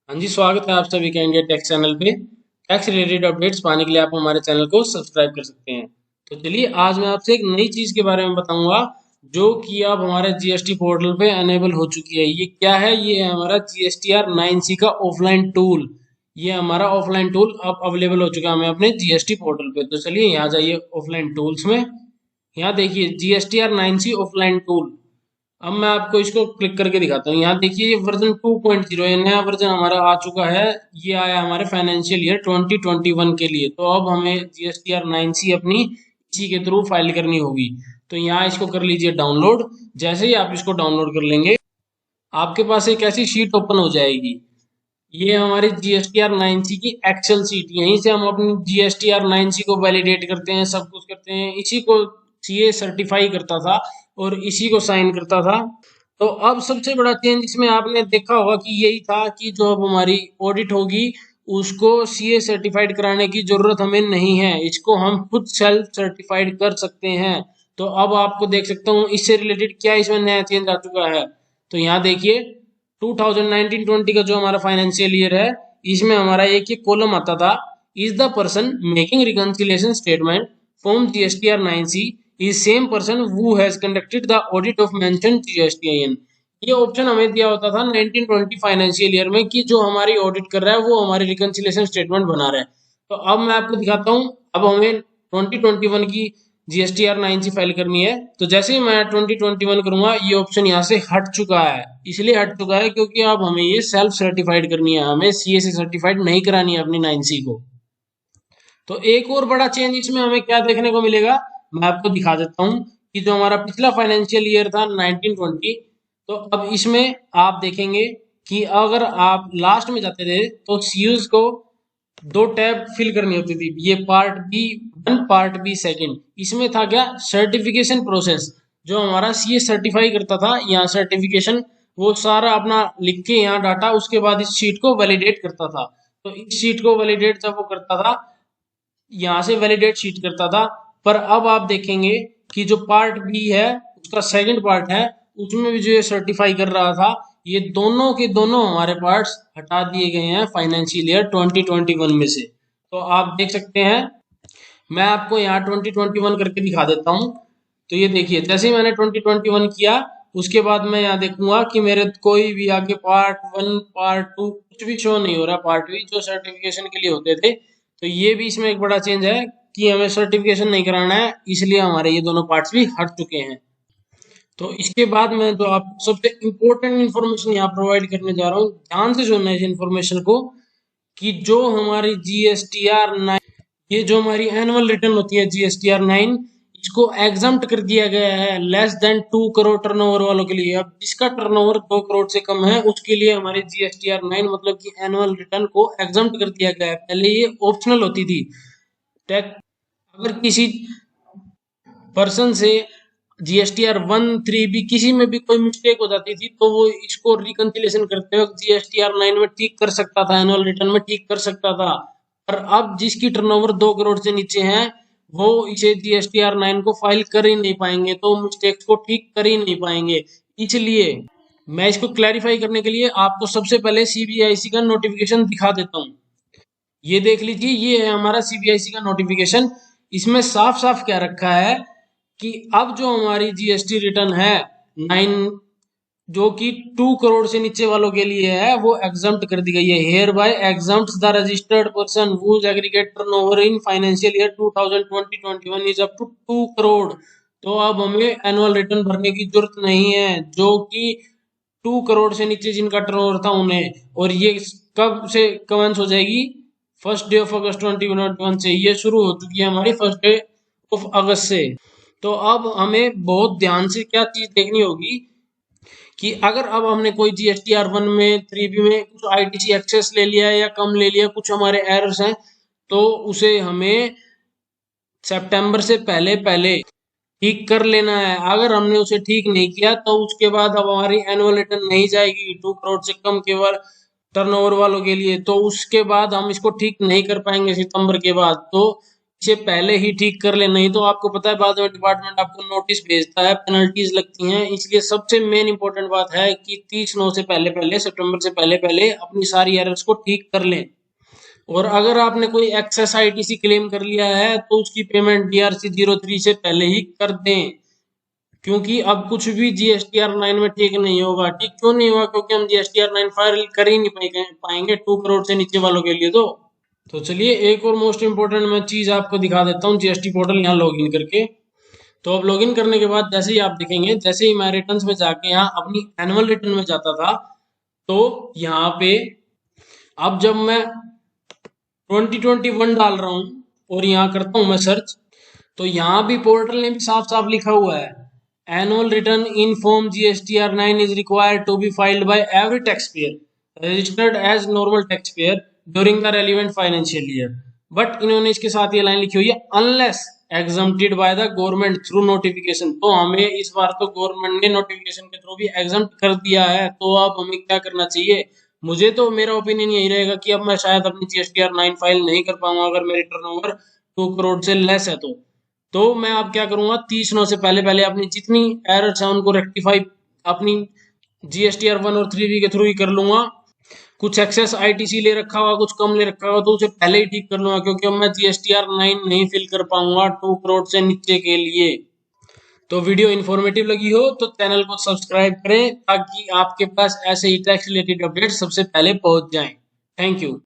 हाँ जी, स्वागत है आप सभी का इंडिया टैक्स चैनल पे। टैक्स रिलेटेड अपडेट्स पाने के लिए आप हमारे चैनल को सब्सक्राइब कर सकते हैं। तो चलिए आज मैं आपसे एक नई चीज़ के बारे में बताऊंगा जो कि अब हमारे जीएसटी पोर्टल पे अनेबल हो चुकी है। ये क्या है? ये है हमारा जीएसटीआर 9C का ऑफलाइन टूल। ये हमारा ऑफलाइन टूल अब अवेलेबल हो चुका है हमें अपने जीएसटी पोर्टल पे। तो चलिए यहाँ जाइए ऑफलाइन टूल्स में। यहाँ देखिए जीएसटीआर 9C ऑफलाइन टूल। अब मैं आपको इसको क्लिक करके दिखाता हूँ। यहाँ देखिए ये वर्जन 2.0 है, नया वर्जन हमारा आ चुका है। ये आया हमारे फाइनेंशियल ईयर 2021 के लिए। तो अब हमें जीएसटीआर 9C अपनी इसी के थ्रू फाइल करनी होगी। तो यहाँ इसको कर लीजिए डाउनलोड। जैसे ही आप इसको डाउनलोड कर लेंगे आपके पास एक ऐसी शीट ओपन हो जाएगी। ये हमारी जीएसटीआर 9C की एक्सेल शीट। यहीं से हम अपनी जीएसटीआर 9C को वैलिडेट करते हैं, सब कुछ करते हैं। इसी को सीए सर्टिफाई करता था और इसी को साइन करता था। तो अब सबसे बड़ा चेंज इसमें आपने देखा होगा कि यही था कि जो अब हमारी ऑडिट होगी उसको सीए सर्टिफाइड कराने की जरूरत हमें नहीं है। इसको हम खुद सेल्फ सर्टिफाइड कर सकते हैं। तो अब आपको देख सकता हूँ इससे रिलेटेड क्या इसमें नया चेंज आ चुका है। तो यहाँ देखिए 2019-20 का जो हमारा फाइनेंशियल ईयर है इसमें हमारा एक ये कॉलम आता था, is the person making reconciliation statement from GSTR 9C is same person who has conducted the audit of mentioned GSTIN. ये ऑप्शन हमें दिया होता था 1920 फाइनेंशियल ईयर में कि जो हमारी ऑडिट कर रहा है वो हमारी रिकंसिलिएशन स्टेटमेंट बना रहा है। तो अब मैं आपको दिखाता हूँ। अब हमें 2021 की जीएसटीआर 9C फाइल करनी है। तो जैसे ही मैं 2021 करूंगा ये ऑप्शन यहाँ से हट चुका है। इसलिए हट चुका है क्योंकि अब हमें ये सेल्फ सर्टिफाइड करनी है, हमें सीए से सर्टिफाइड नहीं करानी है अपनी 9C को। तो एक और बड़ा चेंज इसमें हमें क्या देखने को मिलेगा, मैं आपको दिखा देता हूँ कि जो हमारा पिछला फाइनेंशियल ईयर था 1920, तो अब इसमें आप देखेंगे कि अगर आप लास्ट में जाते थे तो सीयूज को दो टैब फिल करनी होती थी। ये part b one, part b second. इसमें था क्या, सर्टिफिकेशन प्रोसेस। जो हमारा सीए सर्टिफाई करता था यहाँ सर्टिफिकेशन वो सारा अपना लिख के यहाँ डाटा, उसके बाद इस शीट को वैलिडेट करता था। तो इस शीट को वैलिडेट जब वो करता था यहाँ से वैलिडेट शीट करता था। पर अब आप देखेंगे कि जो पार्ट बी है उसका सेकंड पार्ट है उसमें भी जो ये सर्टिफाई कर रहा था, ये दोनों के दोनों हमारे पार्ट्स हटा दिए गए हैं फाइनेंशियल ईयर 2021 में से। तो आप देख सकते हैं, मैं आपको यहाँ 2021 करके दिखा देता हूँ। तो ये देखिए जैसे ही मैंने 2021 किया उसके बाद मैं यहाँ देखूंगा कि मेरे कोई भी आगे पार्ट वन पार्ट टू कुछ भी शो नहीं हो रहा। पार्ट भी जो सर्टिफिकेशन के लिए होते थे, तो ये भी इसमें एक बड़ा चेंज है कि हमें सर्टिफिकेशन नहीं कराना है, इसलिए हमारे ये दोनों पार्ट्स भी हट चुके हैं। तो इसके बाद मैं जो आपको सबसे इम्पोर्टेंट इन्फॉर्मेशन यहाँ प्रोवाइड करने जा रहा हूँ, ध्यान से सुनना है इस इन्फॉर्मेशन को, कि जो हमारी जीएसटीआर 9, ये जो हमारी एनुअल रिटर्न होती है जीएसटीआर 9, इसको एग्जम्प्ट कर दिया गया है लेस देन 2 करोड़ टर्नओवर वालों के लिए। अब जिसका टर्नओवर 2 करोड़ से कम है उसके लिए हमारी जीएसटीआर 9 मतलब कि एनुअल रिटर्न को एग्जम्प्ट कर दिया गया है। पहले ये ऑप्शनल होती थी। टैक्स अगर किसी पर्सन से जीएसटीआर 1, 3 भी किसी में भी कोई मिस्टेक हो जाती थी तो वो इसको रिकंसिलिएशन करते वक्त जीएसटीआर 9 में ठीक कर सकता था, एनुअल रिटर्न में ठीक कर सकता था। पर अब जिसकी टर्नओवर 2 करोड़ से नीचे है वो इसे जीएसटीआर 9 को फाइल कर ही नहीं पाएंगे, तो मिस्टेक्स को ठीक कर ही नहीं पाएंगे। इसलिए मैं इसको क्लैरिफाई करने के लिए आपको सबसे पहले सीबीआईसी का नोटिफिकेशन दिखा देता हूँ। ये देख लीजिए, ये है हमारा सीबीआईसी का नोटिफिकेशन। इसमें साफ साफ क्या रखा है कि अब जो हमारी जीएसटी रिटर्न है 9, जो कि 2 करोड़ से नीचे वालों के लिए है, वो एग्जम्प्ट कर दी गई है। Hair bye exempt the registered person whose aggregate turnover in financial year 2020-21 is up to 2 crore. तो अब हमें एनुअल रिटर्न भरने की जरूरत नहीं है जो कि 2 करोड़ से नीचे जिनका टर्नओवर था उन्हें। और ये कब से कमेंस हो जाएगी, 1 अगस्त 2021 से ये शुरू हो चुकी है हमारी 1 अगस्त से। तो अब हमें बहुत ध्यान से क्या चीज देखनी होगी कि अगर अब हमने कोई जीएसटीआर 1 में 3 में कुछ आईटीसी एक्सेस ले लिया है या कम ले लिया, कुछ हमारे एरर्स हैं, तो उसे हमें सितंबर से पहले पहले ठीक कर लेना है। अगर हमने उसे ठीक नहीं किया तो उसके बाद अब हमारी एनुअल रिटर्न नहीं जाएगी 2 करोड़ से कम केवल टर्नओवर वालों के लिए। तो उसके बाद हम इसको ठीक नहीं कर पाएंगे सितंबर के बाद। तो इसे पहले ही ठीक कर ले, नहीं तो आपको पता है बाद में डिपार्टमेंट आपको नोटिस भेजता है, पेनल्टीज लगती हैं। इसलिए सबसे मेन इंपॉर्टेंट बात है कि 30/9 से पहले पहले, सितंबर से पहले पहले अपनी सारी एरर्स को ठीक कर लें। और अगर आपने कोई एक्सेस आईटीसी क्लेम कर लिया है तो उसकी पेमेंट DRC 03 से पहले ही कर दें, क्योंकि अब कुछ भी GSTR 9 में ठीक नहीं होगा। ठीक क्यों नहीं होगा? क्योंकि हम GSTR 9 फाइल कर ही नहीं पाएंगे 2 करोड़ से नीचे वालों के लिए। तो चलिए एक और मोस्ट इंपोर्टेंट मैं चीज आपको दिखा देता हूँ, GST पोर्टल यहाँ लॉगिन करके। तो अब लॉगिन करने के बाद जैसे ही आप देखेंगे, जैसे ही मैं रिटर्न्स में जाके यहाँ अपनी एनुअल रिटर्न में जाता था, तो यहाँ पे अब जब मैं 2021 डाल रहा हूँ और यहाँ करता हूँ मैं सर्च, तो यहाँ भी पोर्टल ने भी साफ साफ लिखा हुआ है, annual return in form GSTR 9 is required to be filed by every taxpayer registered as normal taxpayer during the relevant financial year. But इन्होंने इसके साथ ये लाइन लिखी हुई है, unless exempted by the government through notification. तो हमें इस बार तो गवर्नमेंट ने नोटिफिकेशन के थ्रू भी एग्जम्प्ट कर दिया है, तो अब हमें क्या करना चाहिए? मुझे तो मेरा ओपिनियन यही रहेगा कि अब मैं शायद अपनी GSTR 9 फाइल नहीं कर पाऊंगा अगर मेरी टर्नओवर 2 करोड़ से लेस है। तो मैं अब क्या करूंगा, 30/9 से पहले पहले अपनी जितनी एरर्स हैं उनको रेक्टिफाई अपनी GSTR 1 और 3B के थ्रू ही कर लूंगा। कुछ एक्सेस ITC ले रखा होगा, कुछ कम ले रखा होगा, तो उसे पहले ही ठीक कर लूंगा, क्योंकि अब मैं GSTR 9 नहीं फिल कर पाऊंगा 2 करोड़ से नीचे के लिए। तो वीडियो इन्फॉर्मेटिव लगी हो तो चैनल को सब्सक्राइब करें, ताकि आपके पास ऐसे ही टैक्स रिलेटेड अपडेट सबसे पहले पहुंच जाएं। Thank you.